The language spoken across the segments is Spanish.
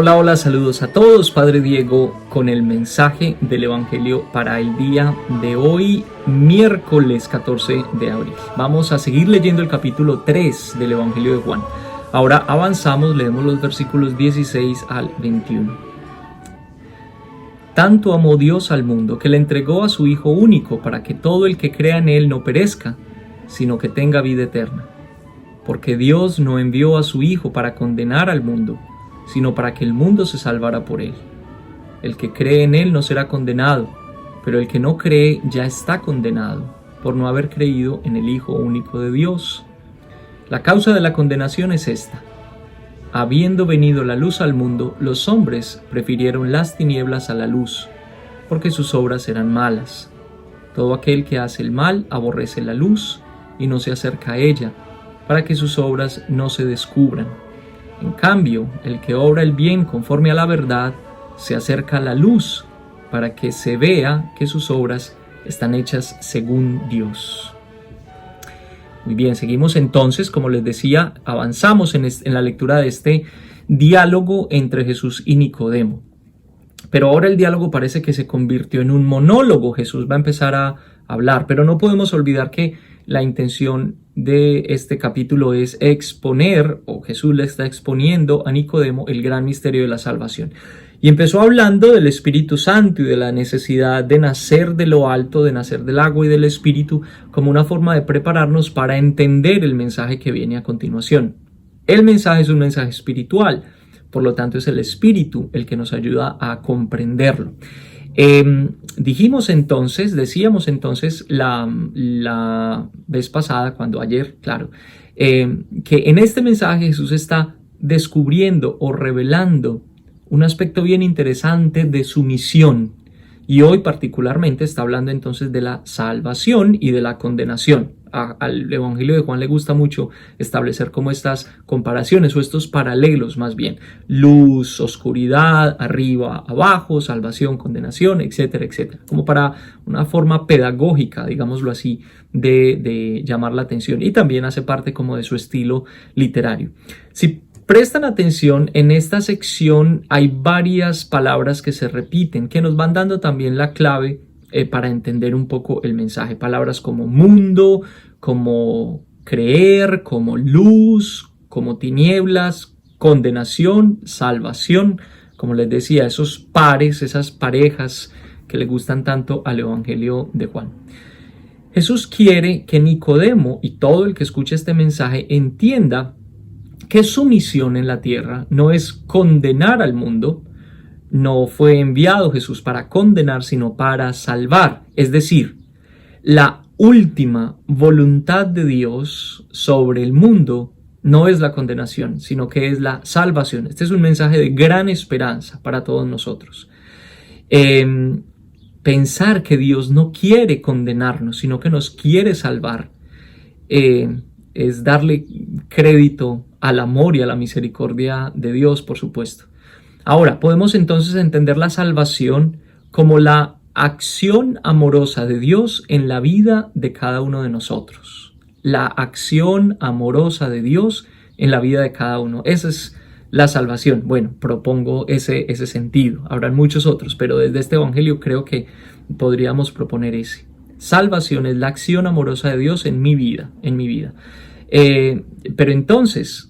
Hola, hola, saludos a todos. Padre Diego con el mensaje del Evangelio para el día de hoy, miércoles 14 de abril. Vamos a seguir leyendo el capítulo 3 del Evangelio de Juan. Ahora avanzamos, leemos los versículos 16 al 21. Tanto amó Dios al mundo que le entregó a su Hijo único para que todo el que crea en Él no perezca, sino que tenga vida eterna. Porque Dios no envió a su Hijo para condenar al mundo, sino para que el mundo se salvara por Él. El que cree en Él no será condenado, pero el que no cree ya está condenado, por no haber creído en el Hijo único de Dios. La causa de la condenación es esta: habiendo venido la luz al mundo, los hombres prefirieron las tinieblas a la luz, porque sus obras eran malas. Todo aquel que hace el mal aborrece la luz y no se acerca a ella, para que sus obras no se descubran. En cambio, el que obra el bien conforme a la verdad se acerca a la luz, para que se vea que sus obras están hechas según Dios. Muy bien, seguimos entonces, como les decía, avanzamos en la lectura de este diálogo entre Jesús y Nicodemo. Pero ahora el diálogo parece que se convirtió en un monólogo. Jesús va a empezar a hablar, pero no podemos olvidar que la intención de este capítulo es exponer, o Jesús le está exponiendo a Nicodemo, el gran misterio de la salvación. Y empezó hablando del Espíritu Santo y de la necesidad de nacer de lo alto, de nacer del agua y del Espíritu, como una forma de prepararnos para entender el mensaje que viene a continuación. El mensaje es un mensaje espiritual, por lo tanto es el Espíritu el que nos ayuda a comprenderlo. Decíamos entonces la vez pasada, que en este mensaje Jesús está descubriendo o revelando un aspecto bien interesante de su misión, y hoy particularmente está hablando entonces de la salvación y de la condenación. Al Evangelio de Juan le gusta mucho establecer como estas comparaciones o estos paralelos, más bien: luz, oscuridad, arriba, abajo, salvación, condenación, etcétera, etcétera, como para una forma pedagógica, digámoslo así, de llamar la atención, y también hace parte como de su estilo literario. Si prestan atención, en esta sección hay varias palabras que se repiten, que nos van dando también la clave para entender un poco el mensaje. Palabras como mundo, como creer, como luz, como tinieblas, condenación, salvación. Como les decía, esos pares, esas parejas que le gustan tanto al Evangelio de Juan. Jesús quiere que Nicodemo y todo el que escuche este mensaje entienda que su misión en la tierra no es condenar al mundo. No fue enviado Jesús para condenar, sino para salvar. Es decir, la última voluntad de Dios sobre el mundo no es la condenación, sino que es la salvación. Este es un mensaje de gran esperanza para todos nosotros. Pensar que Dios no quiere condenarnos, sino que nos quiere salvar, es darle crédito al amor y a la misericordia de Dios, por supuesto. Ahora, podemos entonces entender la salvación como la acción amorosa de Dios en la vida de cada uno de nosotros. La acción amorosa de Dios en la vida de cada uno. Esa es la salvación. Bueno, propongo ese sentido. Habrán muchos otros, pero desde este evangelio creo que podríamos proponer ese. Salvación es la acción amorosa de Dios en mi vida. Pero entonces,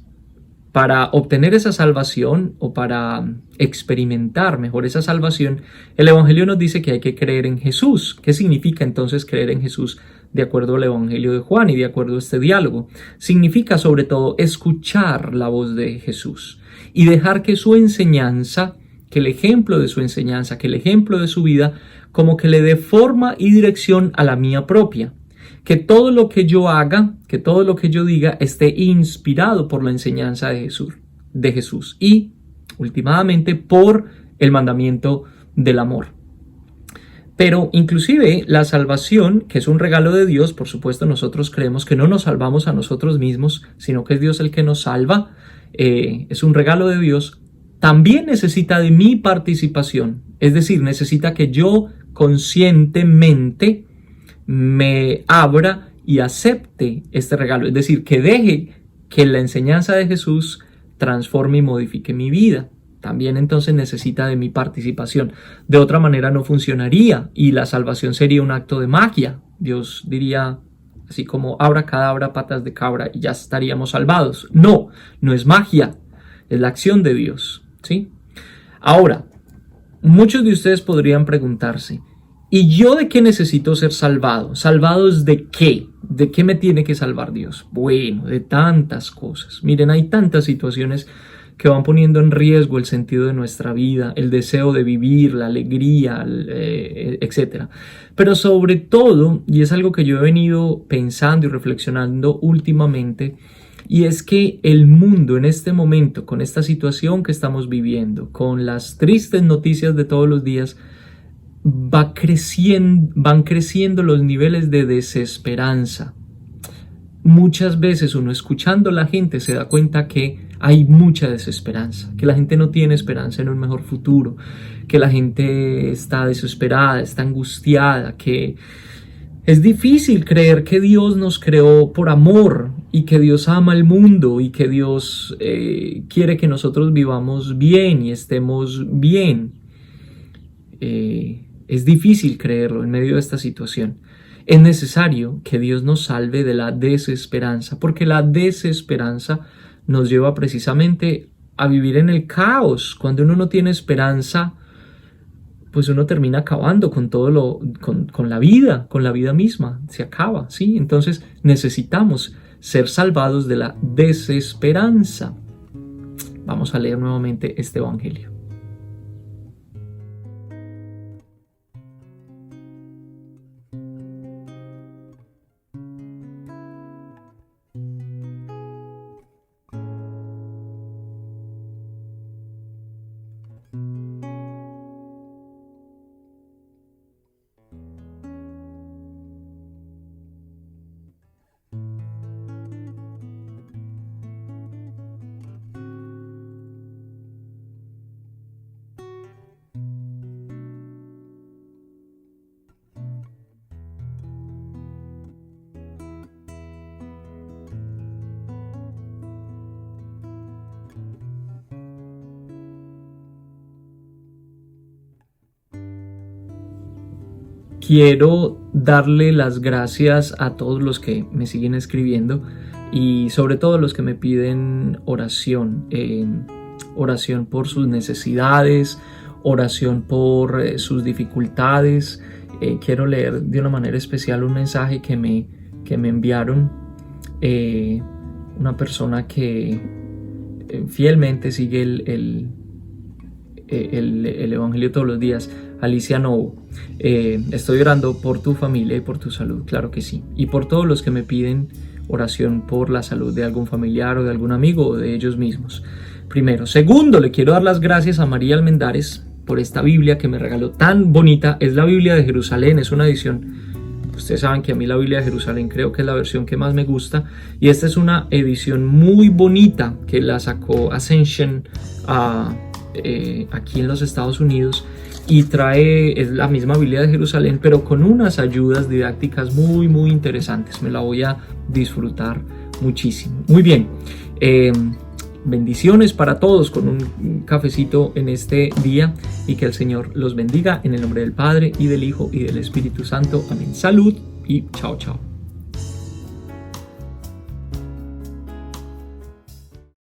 para obtener esa salvación, o para experimentar mejor esa salvación, el Evangelio nos dice que hay que creer en Jesús. ¿Qué significa entonces creer en Jesús de acuerdo al Evangelio de Juan y de acuerdo a este diálogo? Significa sobre todo escuchar la voz de Jesús y dejar que su enseñanza, que el ejemplo de su enseñanza, que el ejemplo de su vida, como que le dé forma y dirección a la mía propia. Que todo lo que yo haga, que todo lo que yo diga esté inspirado por la enseñanza de Jesús y, últimamente, por el mandamiento del amor. Pero inclusive la salvación, que es un regalo de Dios, por supuesto nosotros creemos que no nos salvamos a nosotros mismos, sino que es Dios el que nos salva, es un regalo de Dios, también necesita de mi participación. Es decir, necesita que yo conscientemente me abra y acepte este regalo, es decir, que deje que la enseñanza de Jesús transforme y modifique mi vida. también entonces necesita de mi participación. De otra manera no funcionaría y la salvación sería un acto de magia. Dios diría así como abracadabra, patas de cabra y ya estaríamos salvados. No, no es magia, es la acción de Dios, ¿sí? Ahora, muchos de ustedes podrían preguntarse, ¿y yo de qué necesito ser salvado? ¿Salvados de qué? ¿De qué me tiene que salvar Dios? Bueno, de tantas cosas. Miren, hay tantas situaciones que van poniendo en riesgo el sentido de nuestra vida, el deseo de vivir, la alegría, etc. Pero sobre todo, y es algo que yo he venido pensando y reflexionando últimamente, y es que el mundo en este momento, con esta situación que estamos viviendo, con las tristes noticias de todos los días, van creciendo los niveles de desesperanza. Muchas veces uno escuchando a la gente se da cuenta que hay mucha desesperanza, que la gente no tiene esperanza en un mejor futuro, que la gente está desesperada, está angustiada, que es difícil creer que Dios nos creó por amor y que Dios ama al mundo y que Dios quiere que nosotros vivamos bien y estemos bien. Es difícil creerlo en medio de esta situación. Es necesario que Dios nos salve de la desesperanza, porque la desesperanza nos lleva precisamente a vivir en el caos. Cuando uno no tiene esperanza, pues uno termina acabando con todo con la vida misma, se acaba, ¿sí? Entonces necesitamos ser salvados de la desesperanza. Vamos a leer nuevamente este evangelio. Quiero darle las gracias a todos los que me siguen escribiendo y sobre todo los que me piden oración. Oración por sus necesidades, oración por sus dificultades. Quiero leer de una manera especial un mensaje que me enviaron una persona que fielmente sigue el evangelio todos los días. Alicia Novo, estoy orando por tu familia y por tu salud, claro que sí, y por todos los que me piden oración por la salud de algún familiar o de algún amigo o de ellos mismos. Primero. Segundo, le quiero dar las gracias a María Almendares por esta Biblia que me regaló tan bonita. Es la Biblia de Jerusalén, es una edición, ustedes saben que a mí la Biblia de Jerusalén creo que es la versión que más me gusta, y esta es una edición muy bonita que la sacó Ascension aquí en los Estados Unidos, y es la misma Biblia de Jerusalén, pero con unas ayudas didácticas muy interesantes. Me la voy a disfrutar muchísimo. Muy bien, bendiciones para todos con un cafecito en este día, y que el Señor los bendiga en el nombre del Padre y del Hijo y del Espíritu Santo. Amén. Salud y chao.